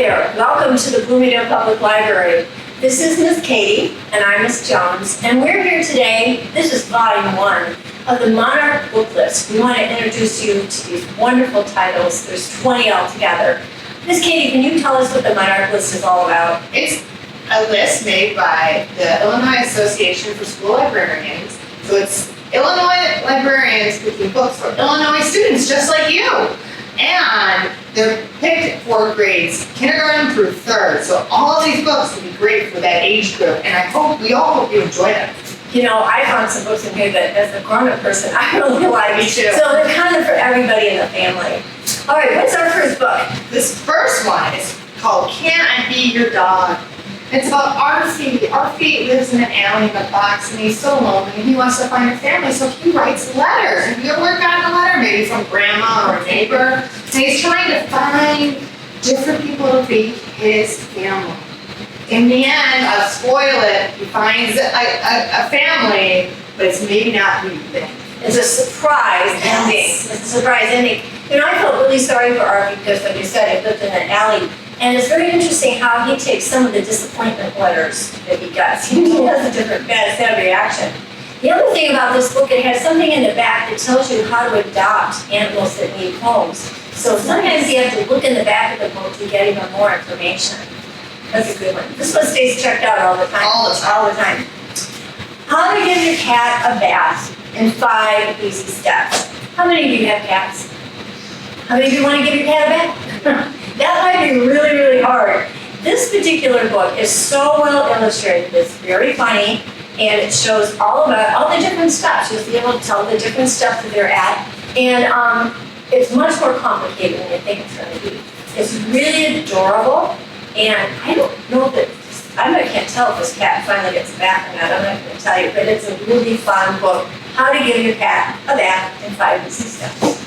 there. Welcome to the Bloomingdale Public Library. This is Miss Katie, and I'm Miss Jones, and we're here today. This is volume 1 of the Monarch book list. We want to introduce you to these wonderful titles. There's 20 altogether. Miss Katie, can you tell us what the Monarch list is all about? It's a list made by the Illinois Association for School Librarians. So it's Illinois librarians picking books for Illinois students just like you. And they're picked for grades kindergarten through 3rd. So all of these books will be great for that age group. And we all hope you enjoy them. You know, I found some books in here that as a grown-up person, I really like. Me too. So they're kind of for everybody in the family. All right, what's our first book? This first one is called Can I Be Your Dog? It's about Arfie. Arfie lives in an alley in a box and he's so lonely and he wants to find a family, so he writes letters. Have you ever gotten a letter, maybe from grandma or a neighbor? And he's trying to find different people to be his family. In the end, I'll spoil it, he finds a family, but it's maybe not who you think. It's a surprise ending. It's a surprise ending. You know, I felt really sorry for Arfie because, like you said, he lived in an alley. And it's very interesting how he takes some of the disappointment letters that he gets. He has a different bad reaction. The other thing about this book, it has something in the back that tells you how to adopt animals that need homes. So sometimes you have to look in the back of the book to get even more information. That's a good one. This one stays checked out all the time. All the time. How to give your cat a bath in 5 easy steps. How many of you have cats? How many of you want to give your cat a bath? That might be really, really hard. This particular book is so well illustrated. It's very funny, and it shows all the different steps. You'll be able to tell the different steps that they're at, and it's much more complicated than you think it's going to be. It's really adorable, and I don't know if I can't tell if this cat finally gets a bath or not. I'm not going to tell you, but it's a really fun book. How to give your cat a bath in 5 easy steps.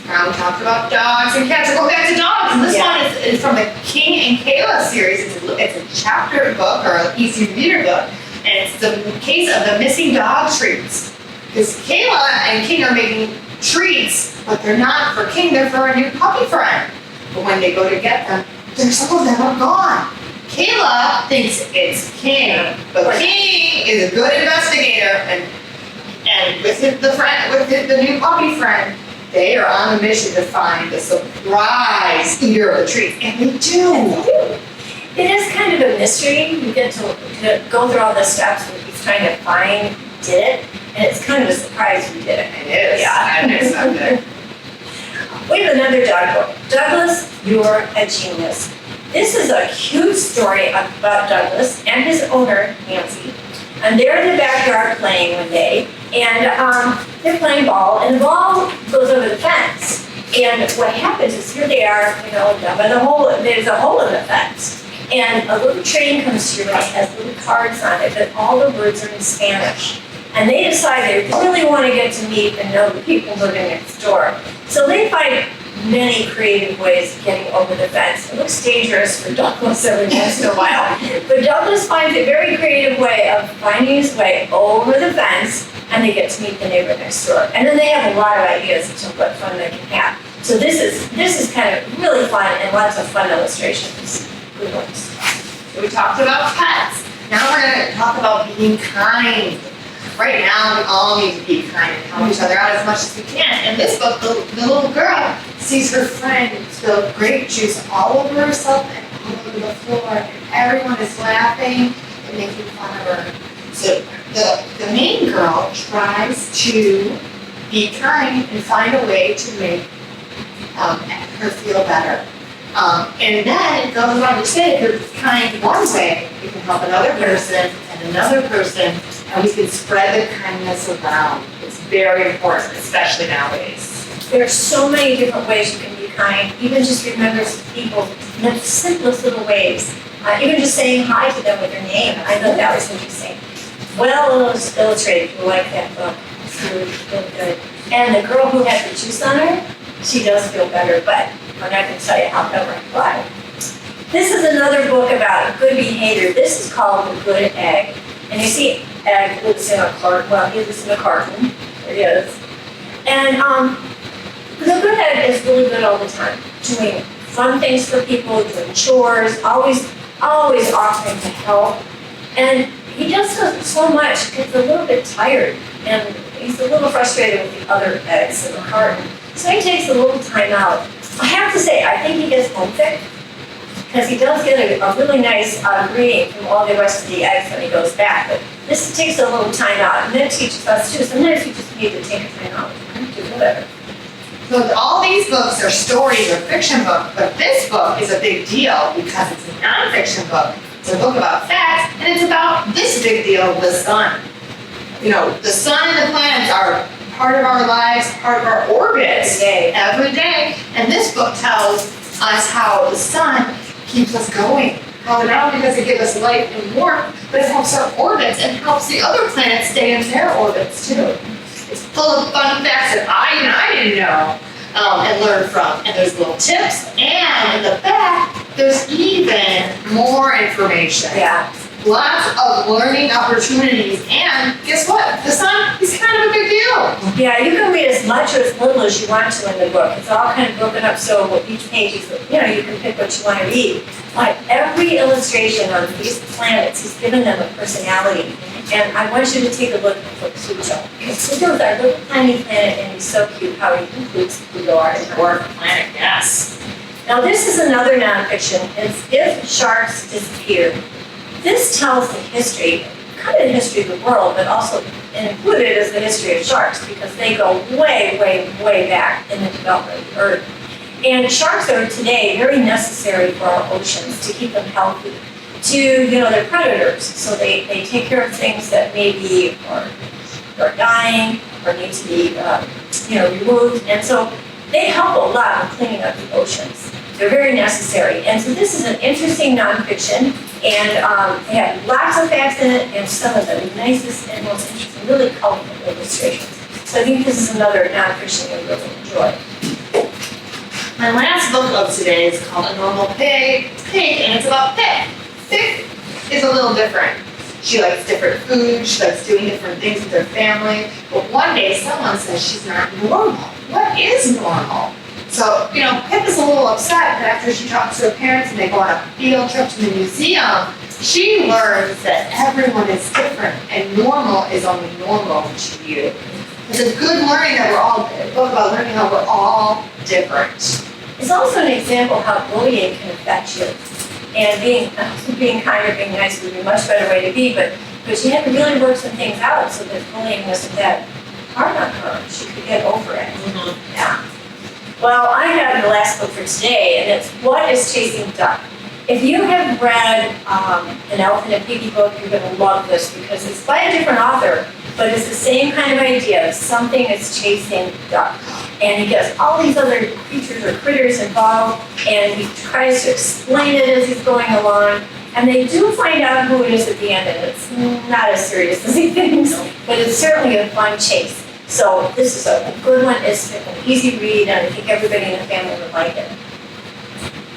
Now we talked about dogs and cats. We'll go back to dogs. And this one is from the King and Kayla series. It's a chapter book or an easy reader book. And it's the case of the missing dog treats. Because Kayla and King are making treats, but they're not for King, they're for a new puppy friend. But when they go to get them, some of them are gone. Kayla thinks it's King, but King is a good investigator, and with the new puppy friend, they are on a mission to find the surprise eater of the treats, and they do. It is kind of a mystery. You get to go through all the steps and he's trying to find who did it, and it's kind of a surprise who did it. It is. Yeah. It is something. We have another dog book. Douglas, You're a Genius. This is a cute story about Douglas and his owner, Nancy. And they're in the backyard playing one day, and they're playing ball, and the ball goes over the fence. And what happens is here they are, down by the hole. There's a hole in the fence, and a little train comes through and it has little cards on it, but all the words are in Spanish. And they decide they really want to get to meet and know the people living next door. So they find many creative ways of getting over the fence. It looks dangerous for Douglas every once in a while, but Douglas finds a very creative way of finding his way over the fence, and they get to meet the neighbor next door. And then they have a lot of ideas as to what fun they can have. So this is kind of really fun and lots of fun illustrations. Good ones. So we talked about pets. Now we're going to talk about being kind. Right now, we all need to be kind and help each other out as much as we can. In this book, the little girl sees her friend spill grape juice all over herself and all over the floor, and everyone is laughing and making fun of her. So the main girl tries to be kind and find a way to make her feel better. And then it goes on to say, if you're kind one way, you can help another person and another person, and we can spread the kindness around. It's very important, especially nowadays. There are so many different ways you can be kind. Even just remember people in the simplest little ways. Even just saying hi to them with their name. I thought that was interesting. Well illustrated. You like that book. It's really good. And the girl who had the juice on her, she does feel better, but I'm not going to tell you how ever and why. This is another book about good behavior. This is called The Good Egg. And you see Egg lives in a carton. Well, he lives in a carton. There he is. And the good egg is really good all the time, doing fun things for people, doing chores, always offering to help. And he just does so much, gets a little bit tired, and he's a little frustrated with the other eggs in the carton. So he takes a little time out. I have to say, I think he gets homesick, because he does get a really nice greeting from all the rest of the eggs when he goes back. But this takes a little time out, and that teaches us too. Sometimes you just need to take a time out and do whatever. So all these books are stories or fiction books, but this book is a big deal because it's a nonfiction book. It's a book about facts, and it's about this big deal, the sun. You know, the sun and the planets are part of our lives, part of our orbits every day. And this book tells us how the sun keeps us going. How not only does it give us light and warmth, but it helps our orbits and helps the other planets stay in their orbits too. It's full of fun facts that I didn't know and learn from. And there's little tips, and in the back, there's even more information. Yeah. Lots of learning opportunities, and guess what? The sun is kind of a big deal. Yeah, you can read as much or as little as you want to in the book. It's all kind of broken up so each page is, you can pick what you want to read. Like every illustration on these planets, he's given them a personality. And I want you to take a look at Pluto. Because Pluto is our little tiny planet, and he's so cute how he includes Pluto, our dwarf planet. Yes. Now this is another nonfiction. It's If Sharks Disappeared. This tells the history, kind of the history of the world, but also included is the history of sharks, because they go way, way, way back in the development of the Earth. And sharks are today very necessary for our oceans to keep them healthy. They're predators, so they take care of things that maybe are dying or need to be, removed. And so they help a lot in cleaning up the oceans. They're very necessary. And so this is an interesting nonfiction, and they have lots of facts in it, and some of the nicest and most interesting, really colorful illustrations. So I think this is another nonfiction you'll really enjoy. My last book of today is called A Normal Pig, and it's about Pig. Pig is a little different. She likes different food, she likes doing different things with her family, but one day someone says she's not normal. What is normal? So, Pip is a little upset that after she talks to her parents and they go on a field trip to the museum, she learns that everyone is different and normal is only normal to you. It's a good learning that a book about learning how we're all different. It's also an example of how bullying can affect you. And being kind or being nice would be a much better way to be, but she had to really work some things out so that bullying wasn't that hard on her. She could get over it. Mm-hmm. Yeah. Well, I have the last book for today, and it's What is Chasing Duck? If you have read an Elephant and Piggy book, you're going to love this because it's by a different author, but it's the same kind of idea. Something is chasing duck. And he gets all these other creatures or critters involved, and he tries to explain it as he's going along. And they do find out who it is at the end, and it's not as serious as he thinks, but it's certainly a fun chase. So this is a good one. It's an easy read, and I think everybody in the family would like it.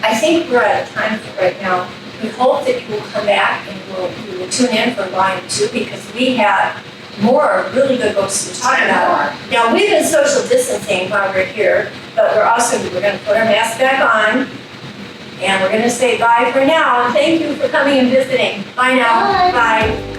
I think we're out of time for right now. We hope that you will come back and you will tune in for volume 2, because we have more really good books to talk about. Now, we've been social distancing while we're here, but we're going to put our masks back on, and we're going to say bye for now. Thank you for coming and visiting. Bye now. Bye. Bye.